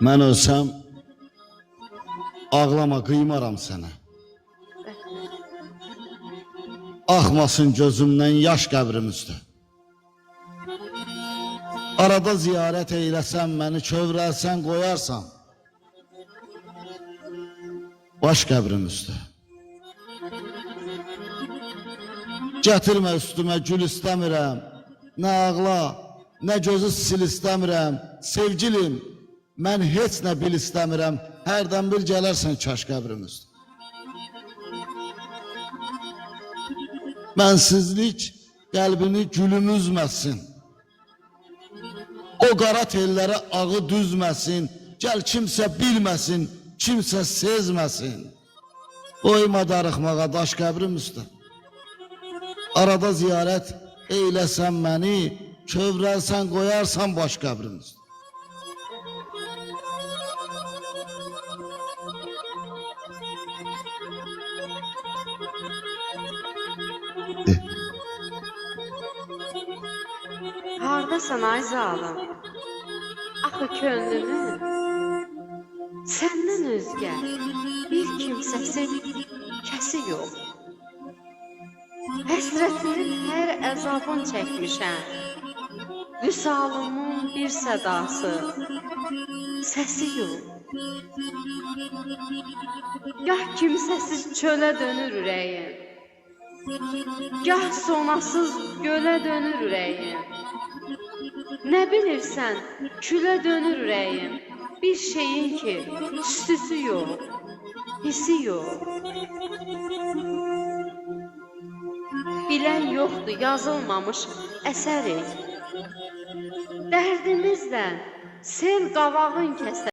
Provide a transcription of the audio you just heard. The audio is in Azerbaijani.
Mən ölsəm, ağlama, qıymaram sənə. Axmasın gözümdən yaş qəbrimizdə. Arada ziyarət eyləsən, məni kövrəlsən, qoyarsan. Baş qəbrimizdə. Gətirmə üstümə gül istəmirəm, nə ağla, nə gözü sil istəmirəm. Sevgilim, mən heç nə bil istəmirəm, hərdən bir gələrsən kaş qəbrimizdə. Mənsizlik qəlbini gülüm üzməsin. O qara telləri ağı düzməsin. Gəl kimsə bilməsin, kimsə sezməsin. Qoyma darıxmağa daş qəbrimizdə. Arada ziyarət eyləsən məni, kövrəlsən, qoyarsan baş qəbrimizdə. Hardasan ay zalım? Axı könlümün səndən özgə bir kimsəsi kəsi yox. Həsrətinin hər əzabın çəkmişəm. Vüsalımın bir sədası, səsi yox. Gah kimsəsiz çölə dönür ürəyim, gah sonasız gölə dönür ürəyim. Nə bilirsən, külə dönür ürəyim. Bir şeyin ki, üstüsü yox, hissi yox. Bilən yoxdur, yazılmamış əsərik. Dərdimizlə sel qavağın kəsər.